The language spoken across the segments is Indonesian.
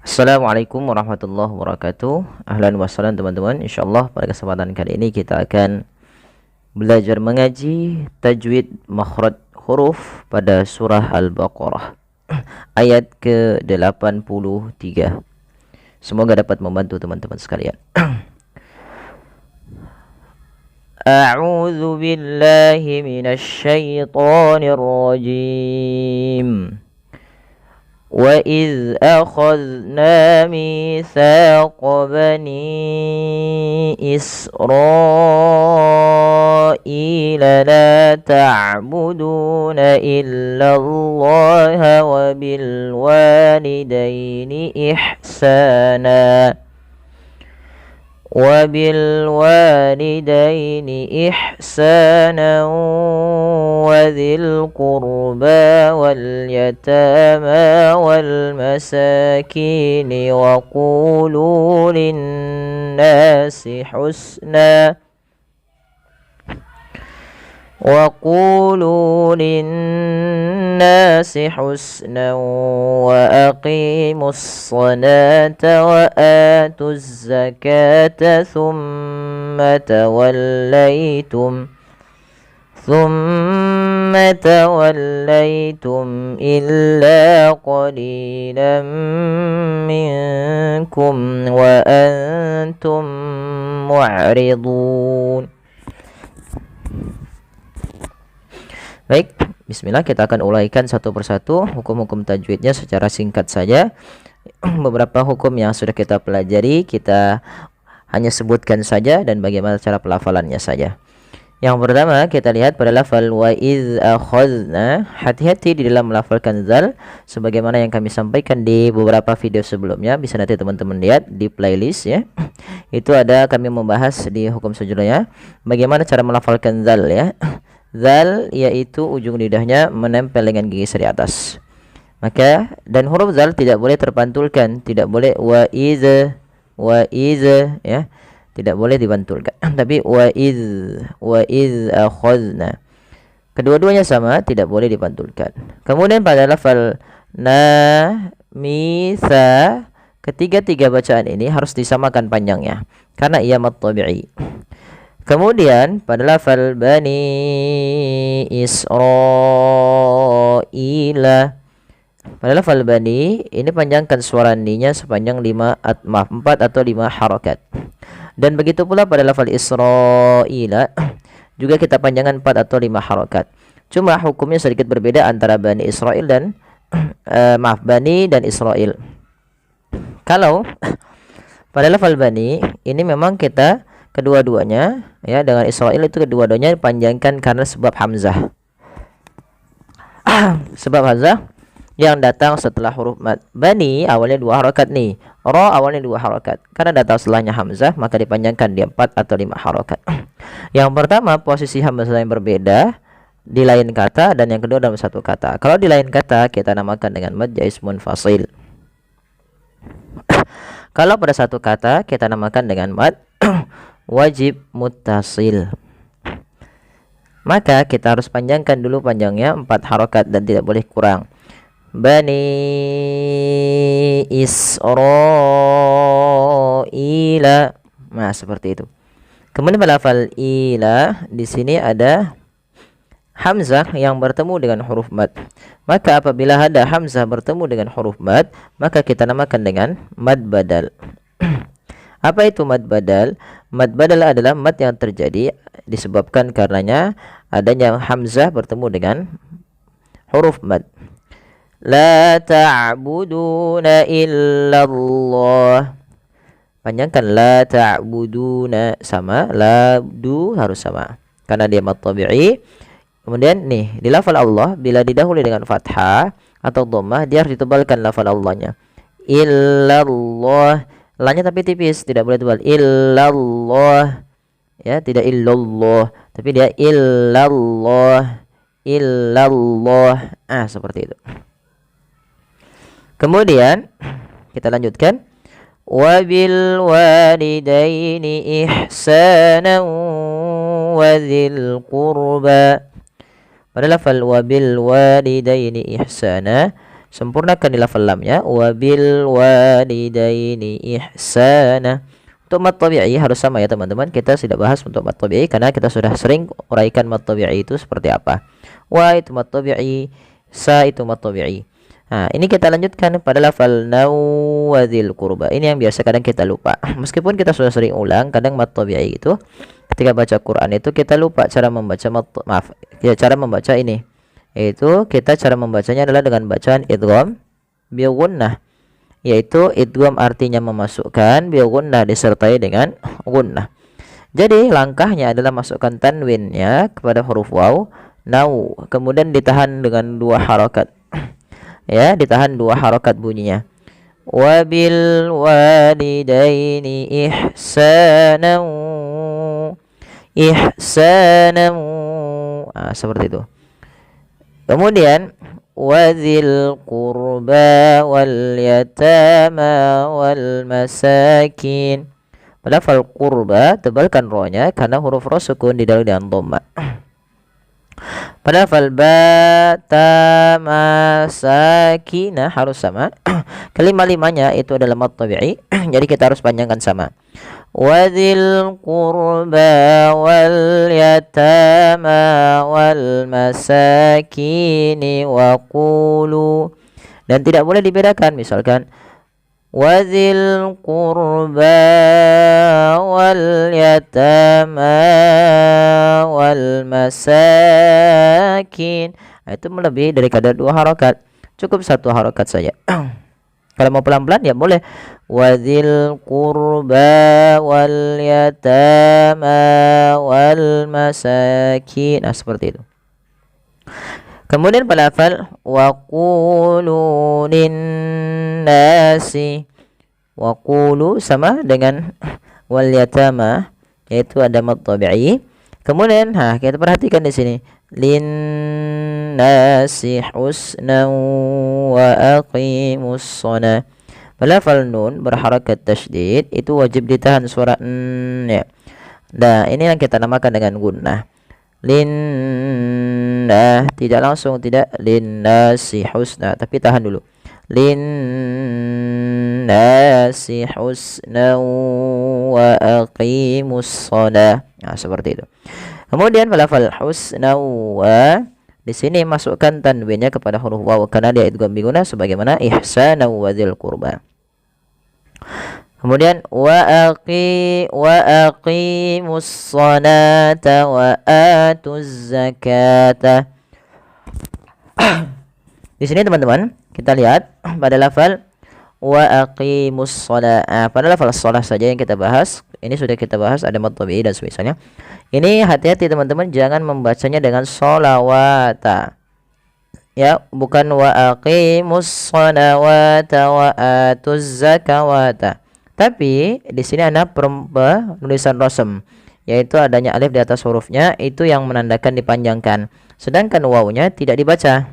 Assalamualaikum warahmatullahi wabarakatuh. Ahlan wa sahlan teman-teman. Insyaallah pada kesempatan kali ini kita akan belajar mengaji tajwid makhraj huruf pada surah Al-Baqarah ayat ke-83. Semoga dapat membantu teman-teman sekalian. A'udzu billahi minasy syaithanir rajim. وَإِذْ أَخَذْنَا مِيثَاقَ بَنِي إِسْرَائِيلَ لَا تَعْبُدُونَ إِلَّا اللَّهَ وَبِالْوَالِدَيْنِ إِحْسَانًا وذي القربى واليتامى والمساكين وقولوا للناس حسنا وأقيموا الصلاة وآتوا الزكاة ثم توليتم إلا قليلا منكم وأنتم معرضون. Baik, bismillah, kita akan uraikan satu persatu hukum-hukum tajwidnya secara singkat saja. Beberapa hukum yang sudah kita pelajari kita hanya sebutkan saja dan bagaimana cara pelafalannya saja. Yang pertama kita lihat pada lafal wa iz akhadna. Hati-hati di dalam melafalkan zal sebagaimana yang kami sampaikan di beberapa video sebelumnya. Bisa nanti teman-teman lihat di playlist ya. Itu ada kami membahas di hukum sejulanya bagaimana cara melafalkan zal ya. Zal yaitu ujung lidahnya menempel dengan gigi seri atas. Maka dan huruf zal tidak boleh terpantulkan, tidak boleh wa iz ya. Tidak boleh dibantulkan. Tapi wa iz akhadna. Kedua-duanya sama, tidak boleh dibantulkan. Kemudian pada lafal na misa, ketiga-tiga bacaan ini harus disamakan panjangnya karena ia mad tabi'i. Kemudian pada lafal bani Israila, pada lafal bani ini panjangkan suara ni-nya sepanjang 4 atau 5 harakat. Dan begitu pula pada lafal Israila juga kita panjangkan 4 atau 5 harakat. Cuma hukumnya sedikit berbeda antara bani Israil dan bani dan Israil. Kalau pada lafal bani ini memang kita kedua-duanya ya, dengan Israil itu kedua-duanya dipanjangkan karena sebab hamzah. Sebab hamzah yang datang setelah huruf mad. Bani awalnya 2 harakat nih. Ra awalnya 2 harakat. Karena datang setelahnya hamzah maka dipanjangkan dia 4 atau 5 harakat. Yang pertama posisi hamzah yang berbeda di lain kata dan yang kedua dalam satu kata. Kalau di lain kata kita namakan dengan mad jaiz munfasil. Kalau pada satu kata kita namakan dengan mad wajib muttasil. Maka kita harus panjangkan dulu panjangnya 4 harakat dan tidak boleh kurang. Bani Israila. Nah, seperti itu. Kemudian pada lafal ila di sini ada hamzah yang bertemu dengan huruf mad. Maka apabila ada hamzah bertemu dengan huruf mad, maka kita namakan dengan mad badal. Apa itu mad badal? Mad badal adalah mad yang terjadi disebabkan karenanya adanya hamzah bertemu dengan huruf mad. La ta'buduna illallah. Panjangkan la ta'buduna sama, la du harus sama karena dia mad tabi'i. Kemudian nih di lafal Allah bila didahului dengan fathah atau dhammah dia harus ditebalkan lafal Allahnya. Illallah. La-nya tapi tipis, tidak boleh tebal. Illallah. Ya, tidak illallah, tapi dia illallah. Illallah. Seperti itu. Kemudian kita lanjutkan. Wabil walidaini ihsanan wadzil qurba. Pada lafal wabil walidaini ihsana Sempurnakan di lafal lamnya. Wabil walidaini ihsana. Untuk mad tabi'i harus sama ya teman-teman. Kita sudah bahas untuk mad tabi'i karena kita sudah sering uraikan mad tabi'i itu seperti apa. Wa itu mad tabi'i, sa itu mad tabi'i. Nah, ini kita lanjutkan pada lafal nawadzil qurba. Ini yang biasa kadang kita lupa. Meskipun kita sudah sering ulang, kadang mad tabi'i itu ketika baca Quran itu kita lupa cara membaca cara membaca ini. Yaitu kita cara membacanya adalah dengan bacaan idgham bi gunnah. Yaitu idgham artinya memasukkan, bi gunnah disertai dengan gunnah. Jadi langkahnya adalah masukkan tanwinnya kepada huruf waw, nau, kemudian ditahan dengan 2 harakat. Ya, ditahan 2 harakat bunyinya. Wabil walidaini ihsanan ihsanan. Seperti itu. Kemudian wadzil qurba wal yatama wal masakin. Pada lafal qurba tebalkan ro-nya karena huruf ro sukun didahului dengan dhamma. Pada lafal ba ta masakinah harus sama. Kelima-limanya itu adalah mad tabi'i. Jadi kita harus panjangkan sama. Wadzil qurba wal yatama wal masakini wa qulu. Dan tidak boleh dibedakan, misalkan wadzil qurba wal yatama wal masakin. Itu melebihi dari kadar 2 harakat. Cukup 1 harakat saja. Kalau mau pelan-pelan ya boleh. Wadzil qurba wal yatama wal masakin. Seperti itu. Kemudian pada lafal wa qulu linnasi. Wa qulu sama dengan wal yatama, yaitu ada mad tabi'i. Kemudian kita perhatikan di sini. Linnasi husnan wa aqimus shalah. Pada lafal nun berharakat tasydid itu wajib ditahan suara n ya. Nah, ini yang kita namakan dengan gunnah. Linnah, tidak langsung, tidak linnasi husna, tapi tahan dulu. Linnasi husnan wa aqimus shalah. Seperti itu. Kemudian pada lafal husna wa, di sini masukkan tanwinnya kepada huruf waw karena dia idgham bi gunnah sebagaimana ihsana wa dzil qurba. Kemudian wa aqimus salata wa atuz zakata. Di sini teman-teman, kita lihat pada lafal wa aqimus shalah. Pada lafal shalah saja yang kita bahas. Ini sudah kita bahas, ada mad tabi'i dan semisalnya. Ini hati-hati teman-teman, jangan membacanya dengan sholawata. Ya, bukan wa aqimus sholawata wa atuz zakawata. Tapi di sini ada penulisan rasm, yaitu adanya alif di atas hurufnya, itu yang menandakan dipanjangkan. Sedangkan wawunya tidak dibaca.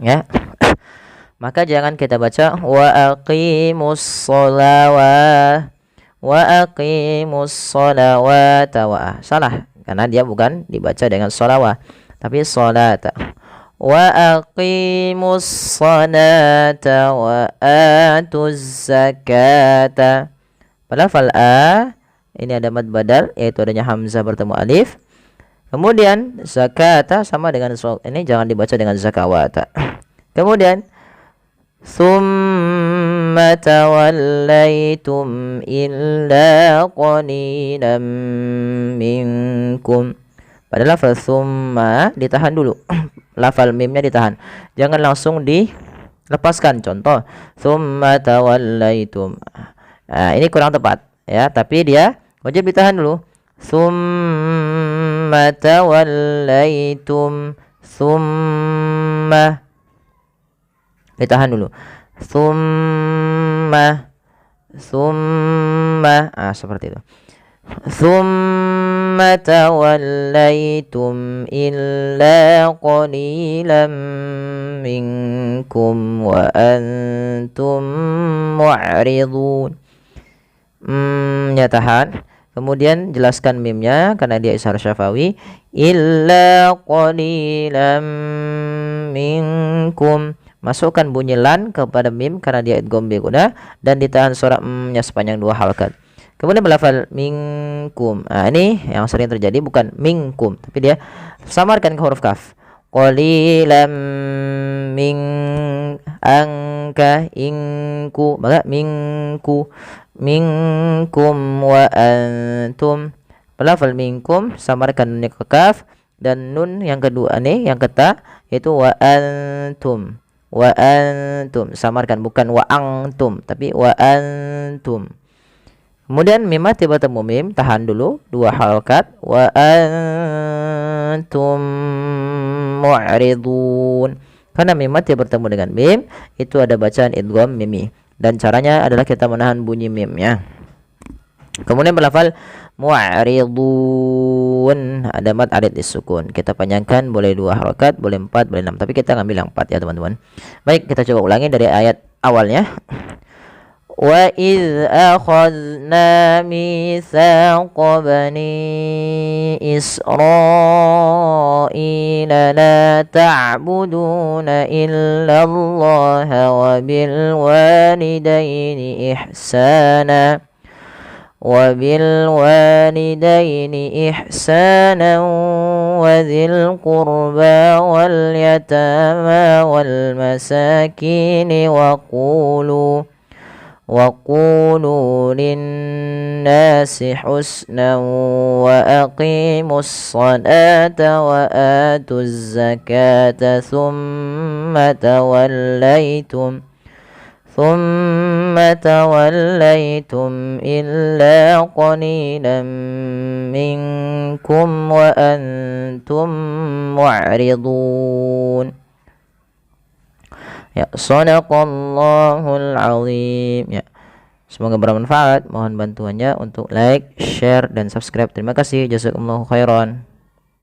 Ya. Maka jangan kita baca wa aqimus sholawata. Wa aqimus sholawata wa. Salah, karena dia bukan dibaca dengan sholawah, tapi sholata. Wa aqimus sholata wa atuz zakata. Pada lafal a ini ada mad badal, yaitu adanya hamzah bertemu alif. Kemudian zakata sama dengan ini jangan dibaca dengan zakawata. Kemudian summa tawallaitum illa qalilan minkum. Pada lafal summa ditahan dulu. Lafal mimnya ditahan. Jangan langsung dilepaskan. Contoh summa tawallaitum. Ini kurang tepat ya, tapi dia wajib ditahan dulu. Summa tawallaitum. Summa ditahan dulu. Summa seperti itu. Summa tawallaitum illa qalilan minkum wa antum mu'ridun. Ya tahan. Kemudian jelaskan mimnya karena dia ishar syafawi. Illa qalilan minkum. Masukkan bunyi lan kepada mim karena dia idgham bi gunah dan ditahan suara nya sepanjang 2 halakat. Kemudian melafal minkum. Nah, ini yang sering terjadi bukan minkum, tapi dia samarkan ke huruf kaf. Qalilam min angka inku, maka minku minkum wa antum. Melafal minkum samarkan nunnya ke kaf dan nun yang kedua nih yang keta yaitu wa antum. Wa antum samarkan bukan wa antum tapi wa antum. Kemudian mim mati bertemu mim, tahan dulu 2 halakat. Wa antum mu'ridun. Karena mim mati bertemu dengan mim, itu ada bacaan idgham mimi. Dan caranya adalah kita menahan bunyi mimnya. Kemudian berlafal mu'ridun, ada mad arid disukun. Kita panjangkan boleh 2 halakat, boleh 4, boleh 6, tapi kita ngambil yang 4 ya teman-teman. Baik, kita coba ulangi dari ayat awalnya. Wa idz akhadna mitsaqa bani Israila la ta'buduna illa Allah wa bil walidaini ihsana وذي القربى واليتامى والمساكين وقولوا للناس حسنا وأقيموا الصلاة وآتوا الزكاة ثم توليتم إلا قليلا منكم وأنتم معرضون. Ya, shadaqallahul azim. Ya. Semoga bermanfaat. Mohon bantuannya untuk like, share dan subscribe. Terima kasih. Jazakumullahu khairan.